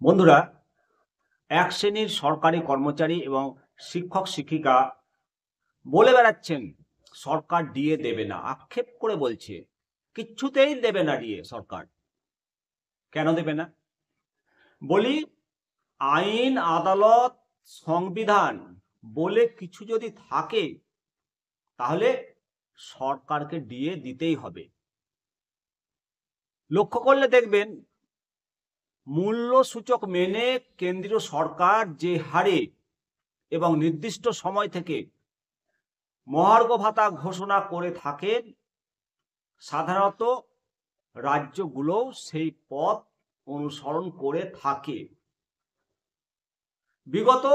বন্ধুরা, এক শ্রেণীর সরকারি কর্মচারী এবং শিক্ষক শিক্ষিকা বলে বেড়াচ্ছেন সরকার ডিএ দেবে না, আক্ষেপ করে বলছে কিচ্ছুতেই দেবে না ডিএ সরকার। কেন দেবে না? বলি, আইন আদালত সংবিধান বলে কিছু যদি থাকে তাহলে সরকারকে ডিএ দিতেই হবে। লক্ষ্য করলে দেখবেন মূল্য সূচক মেনে কেন্দ্রীয় সরকার যে হারে এবং নির্দিষ্ট সময় থেকে মহার্ঘ ভাতা ঘোষণা করে থাকেন, সাধারণত রাজ্যগুলোও সেই পথ অনুসরণ করে থাকে। বিগত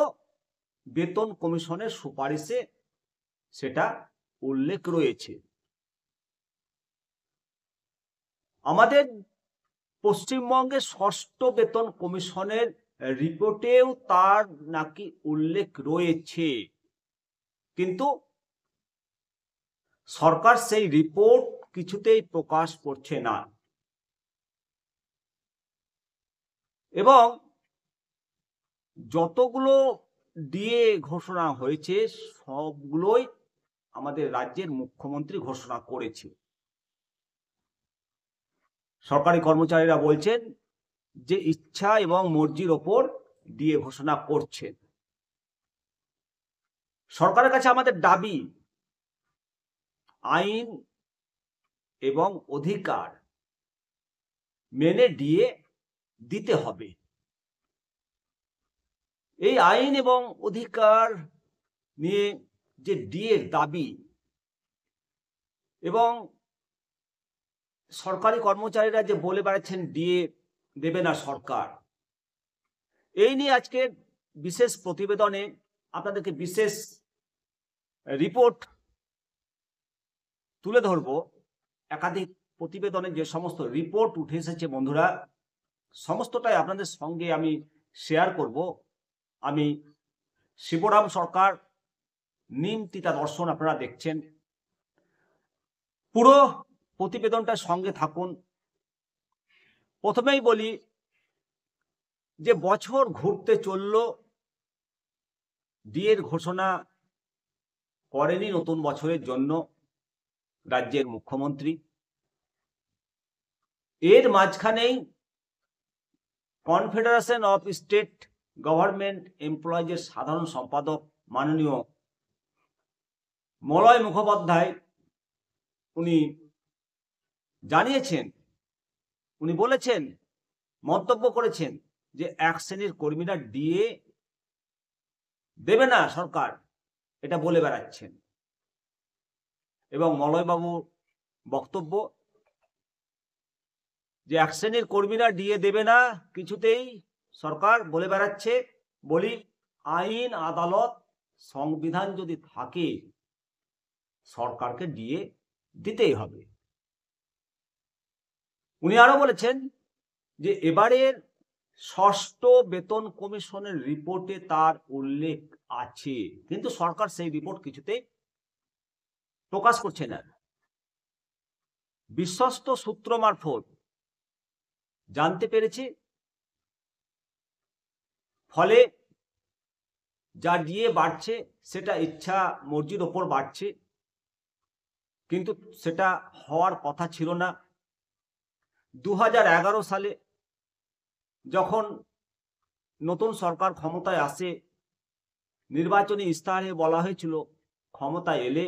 বেতন কমিশনের সুপারিশে সেটা উল্লেখ রয়েছে। আমাদের পশ্চিমবঙ্গের ষষ্ঠ বেতন কমিশনের রিপোর্টেও তার নাকি উল্লেখ রয়েছে, কিন্তু সরকার সেই রিপোর্ট কিছুতেই প্রকাশ করছে না। এবং যতগুলো ডিএ ঘোষণা হয়েছে সবগুলোই আমাদের রাজ্যের মুখ্যমন্ত্রী ঘোষণা করেছে। সরকারি কর্মচারীরা বলছেন যে ইচ্ছা এবং মর্জির ওপর ডিএ ঘোষণা করছেন। সরকারের কাছে আমাদের দাবি, আইন এবং অধিকার মেনে ডিএ দিতে হবে। এই আইন এবং অধিকার নিয়ে যে ডিএ দাবি এবং সরকারি কর্মচারীরা যে বলে বেড়াচ্ছেন ডিএ দেবে না সরকার, এই নিয়ে আজকে বিশেষ প্রতিবেদনে আপনাদেরকে বিশেষ রিপোর্ট তুলে ধরব। একাধিক প্রতিবেদনে যে সমস্ত রিপোর্ট উঠে এসেছে বন্ধুরা, সমস্তটাই আপনাদের সঙ্গে আমি শেয়ার করব। আমি শিবরাম সরকার, নিম তিতা দর্শন আপনারা দেখছেন। পুরো প্রতিবেদনটার সঙ্গে থাকুন। প্রথমেই বলি যে বছর ঘুরতে চলল, ডিএর ঘোষণা করেনি নতুন বছরের জন্য রাজ্যের মুখ্যমন্ত্রী। এর মাঝখানেই কনফেডারেশন অফ স্টেট গভর্নমেন্ট এমপ্লয়িজের সাধারণ সম্পাদক মাননীয় মলয় মুখোপাধ্যায় উনি জানিয়েছেন, উনি বলেছেন, মন্তব্য করেছেন যে এক শ্রেণীর কর্মীরা ডিএ দেবে না সরকার, এটা বলে বেড়াচ্ছেন। এবং মলয়বাবু বক্তব্য যে এক শ্রেণীর কর্মীরা ডিএ দেবে না কিছুতেই, সরকার বলে বেড়াচ্ছে। বলি, আইন আদালত সংবিধান যদি থাকে সরকারকে ডিএ দিতেই হবে। উনি আরো বলেছেন যে এবারের ষষ্ঠ বেতন কমিশনের রিপোর্টে তার উল্লেখ আছে, কিন্তু সরকার সেই রিপোর্ট কিছুতেই প্রকাশ করছে না। বিশ্বস্ত সূত্র মারফত জানতে পেরেছি, ফলে যা ডিএ বাড়ছে সেটা ইচ্ছা মর্জির ওপর বাড়ছে, কিন্তু সেটা হওয়ার কথা ছিল না। 2011 সালে যখন নতুন সরকার ক্ষমতায় আসে, নির্বাচনী ইস্তাহারে বলা হয়েছিল ক্ষমতায় এলে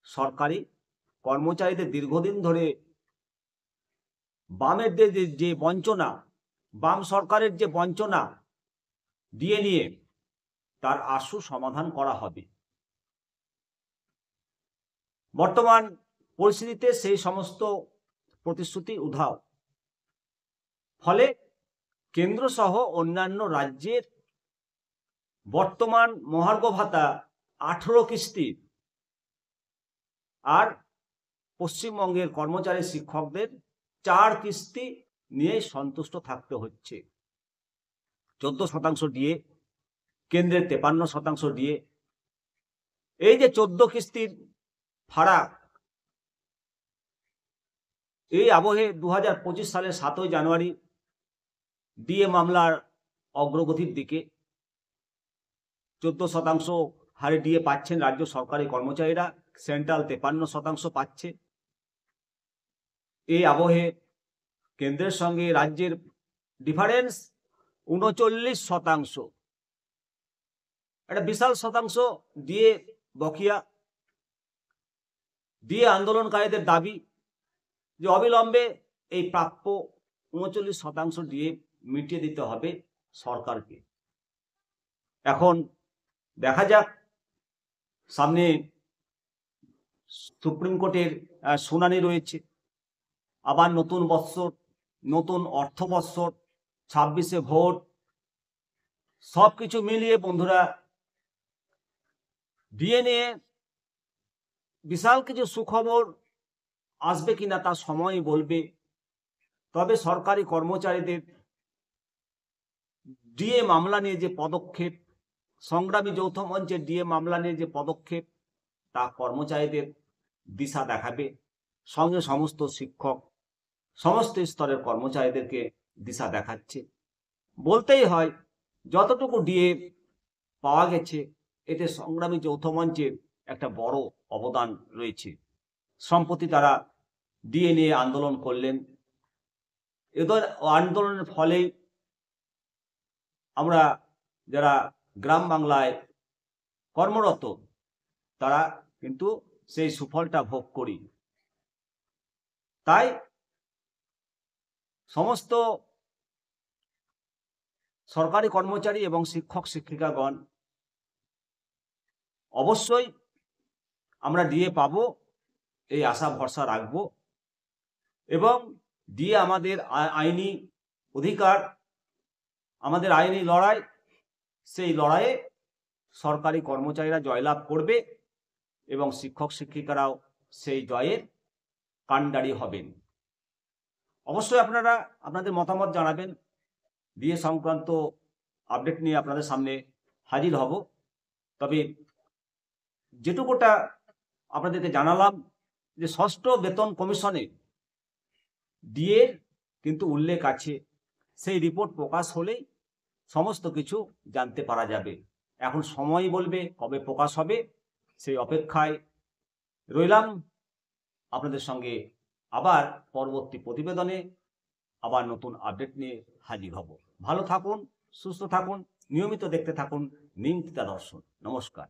সরকারি কর্মচারীদের দীর্ঘদিন ধরে বামের যে বঞ্চনা, বাম সরকারের যে বঞ্চনা দিয়ে নিয়ে তার আশু সমাধান করা হবে। বর্তমান পরিস্থিতিতে সেই সমস্ত প্রতিশ্রুতি উধাও। ফলে কেন্দ্র সহ অন্যান্য রাজ্যের বর্তমান মহার্ঘ ভাতা 18 কিস্তি, আর পশ্চিমবঙ্গের কর্মচারী শিক্ষকদের 4 কিস্তি নিয়ে সন্তুষ্ট থাকতে হচ্ছে। 14% ডিএ, কেন্দ্রের 53% ডিএ। এই যে 14 কিস্তির ফারাক, এই আবহে 2025 সালের 7ই জানুয়ারি ডিএ মামলার অগ্রগতির দিকে। 14% হারে ডিএ পাচ্ছেন রাজ্য সরকারি কর্মচারীরা, সেন্ট্রাল 53% পাচ্ছে। এই আবহে কেন্দ্রের সঙ্গে রাজ্যের ডিফারেন্স 39%। একটা বিশাল শতাংশ ডিএ বকেয়া। ডিএ আন্দোলনকারীদের দাবি যে অবিলম্বে এই প্রাপ্য 39% ডিএ মিটিয়ে দিতে হবে সরকারকে। এখন দেখা যাক, সামনে সুপ্রিম কোর্টের শুনানি রয়েছে, আবার নতুন বৎসর, নতুন অর্থ বৎসর, 26-এ ভোট, সবকিছু মিলিয়ে বন্ধুরা ডিএ নিয়ে বিশাল কিছু সুখবর আসবে কিনা তা সময় বলবে। তবে সরকারি কর্মচারীদের ডিএ মামলা নিয়ে যে পদক্ষেপ, সংগ্রামী যৌথ মঞ্চের ডিএ মামলা নিয়ে যে পদক্ষেপ, তা কর্মচারীদের দিশা দেখাবে। সঙ্গে সমস্ত শিক্ষক, সমস্ত স্তরের কর্মচারীদেরকে দিশা দেখাচ্ছে। বলতেই হয়, যতটুকু ডিএ পাওয়া গেছে এতে সংগ্রামী যৌথ মঞ্চের একটা বড় অবদান রয়েছে। সম্প্রতি তারা ডিএ নিয়ে আন্দোলন করলেন। এদের আন্দোলনের ফলে আমরা যারা গ্রাম বাংলায় কর্মরত তারা কিন্তু সেই সুফলটা ভোগ করি। তাই সমস্ত সরকারি কর্মচারী এবং শিক্ষক শিক্ষিকাগণ অবশ্যই আমরা ডিএ পাবো এই আশা ভরসা রাখবো, এবং ডিএ আমাদের আইনি অধিকার, আমাদের আইনি লড়াই, সেই লড়াইয়ে সরকারি কর্মচারীরা জয়লাভ করবে এবং শিক্ষক শিক্ষিকারাও সেই জয়ের কাণ্ডারি হবেন। অবশ্যই আপনারা আপনাদের মতামত জানাবেন। ডিএ সংক্রান্ত আপডেট নিয়ে আপনাদের সামনে হাজির হব। তবে যেটুকুটা আপনাদেরকে জানালাম যে ষষ্ঠ বেতন কমিশনে ডিএ কিন্তু উল্লেখ আছে। সেই রিপোর্ট প্রকাশ হলেই সমস্ত কিছু জানতে পারা যাবে। এখন সময় বলবে কবে প্রকাশ হবে, সেই অপেক্ষায় রইলাম। আপনাদের সঙ্গে আবার পরবর্তী প্রতিবেদনে আবার নতুন আপডেট নিয়ে হাজির হব। ভালো থাকুন, সুস্থ থাকুন, নিয়মিত দেখতে থাকুন নিমতিতা দর্শন। নমস্কার।